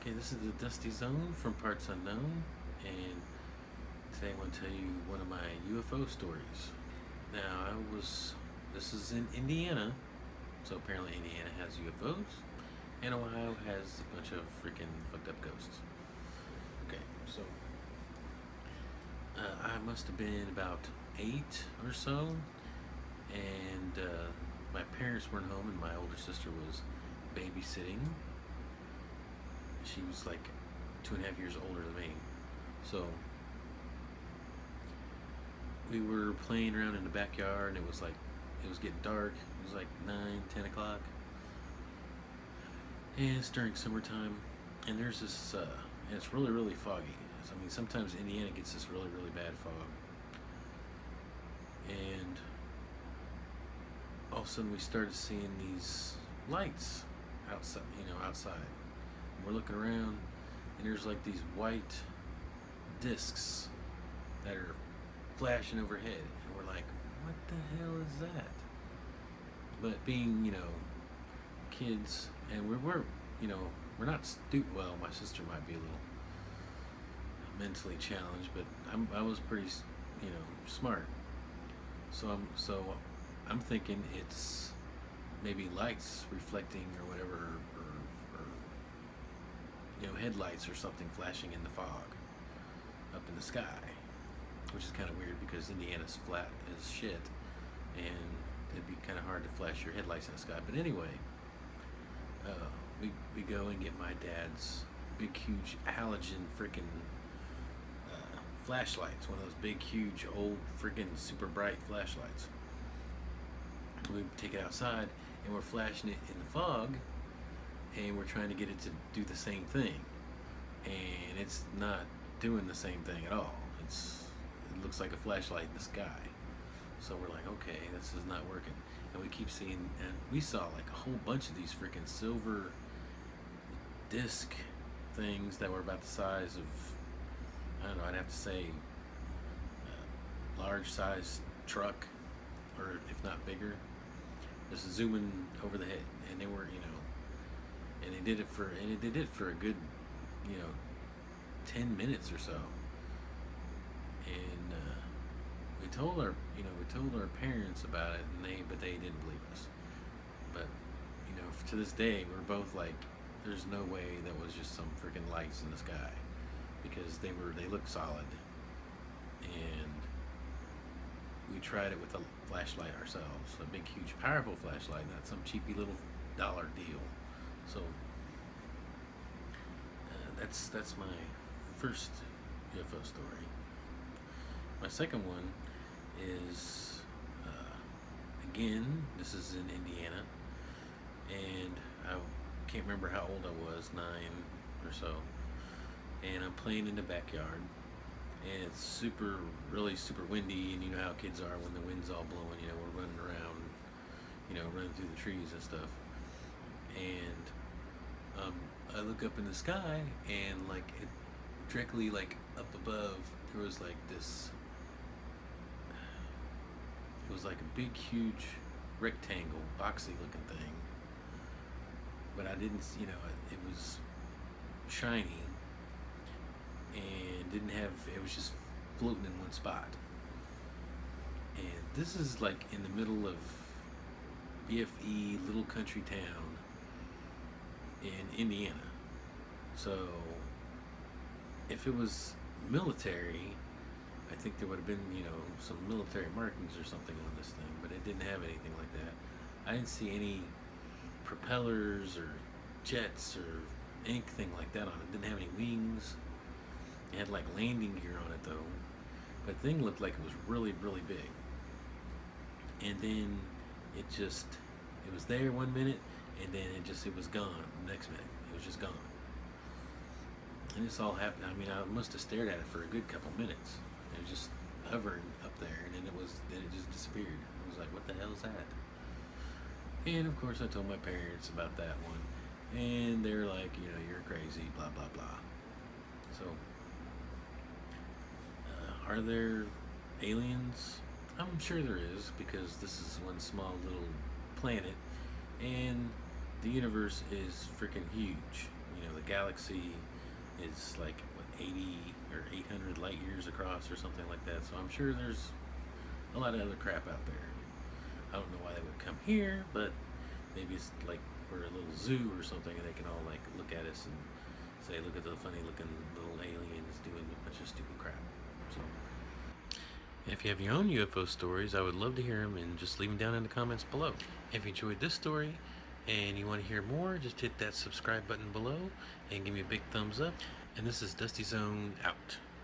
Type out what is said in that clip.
Okay, this is the Dusty Zone from Parts Unknown, and today I want to tell you one of my UFO stories. Now, this is in Indiana, so apparently Indiana has UFOs, and Ohio has a bunch of freaking fucked up ghosts. Okay, so I must have been about 8 or so, and my parents weren't home, and my older sister was babysitting. She was like 2.5 years older than me. So we were playing around in the backyard, and it was getting dark. It was like 9, 10 o'clock, and it's during summertime. And there's this, and it's really, really foggy. I mean, sometimes Indiana gets this really, really bad fog. And all of a sudden, we started seeing these lights outside. Outside. And we're looking around, and there's like these white discs that are flashing overhead, and we're like, what the hell is that? But being, kids, and we're not stupid. Well, my sister might be a little mentally challenged, but I was pretty, smart. So I'm thinking it's maybe lights reflecting or whatever, or headlights or something flashing in the fog up in the sky, which is kind of weird because Indiana's flat as shit, and it'd be kind of hard to flash your headlights in the sky. But anyway, we go and get my dad's big, huge halogen freaking flashlights, one of those big, huge, old, freaking super bright flashlights. We take it outside, and we're flashing it in the fog, and we're trying to get it to do the same thing, and it's not doing the same thing at all. It looks like a flashlight in the sky. So we're like, okay, this is not working. And we keep seeing, and we saw like a whole bunch of these freaking silver disc things that were about the size of, I don't know, I'd have to say large size truck, or if not bigger, just zooming over the head. And they were, and they did it for a good, 10 minutes or so. And we told our parents about it, and but they didn't believe us. But to this day, we're both like, there's no way that was just some freaking lights in the sky, because they looked solid. And we tried it with a flashlight ourselves, a big, huge, powerful flashlight, not some cheapy little dollar deal. So that's my first UFO story. My second one is, again, this is in Indiana, and I can't remember how old I was, 9 or so, and I'm playing in the backyard, and it's really super windy, and you know how kids are when the wind's all blowing, we're running around, running through the trees and stuff, and I look up in the sky, and like directly like up above, there was like this, it was like a big, huge rectangle, boxy looking thing, but I didn't, it was shiny, and it was just floating in one spot. And this is like in the middle of BFE, little country town in Indiana. So if it was military, I think there would have been, some military markings or something on this thing, but it didn't have anything like that. I didn't see any propellers or jets or anything like that on it. It didn't have any wings. It had like landing gear on it though, but the thing looked like it was really, really big. And then it was there one minute, and then it was gone the next minute. It was just gone. And this all happened, I mean, I must have stared at it for a good couple minutes. It was just hovering up there, and then it just disappeared. I was like, what the hell is that? And of course I told my parents about that one, and they're like, you're crazy, blah, blah, blah. So, are there aliens? I'm sure there is, because this is one small little planet, and the universe is freaking huge. the galaxy is like what 80 or 800 light years across or something like that. So I'm sure there's a lot of other crap out there. I don't know why they would come here, but maybe it's like we're a little zoo or something, and they can all like look at us and say, "Look at the funny-looking little aliens doing a bunch of stupid crap." So, if you have your own UFO stories, I would love to hear them, and just leave them down in the comments below. If you enjoyed this story and you want to hear more, just hit that subscribe button below and give me a big thumbs up. And this is Dusty Zone out.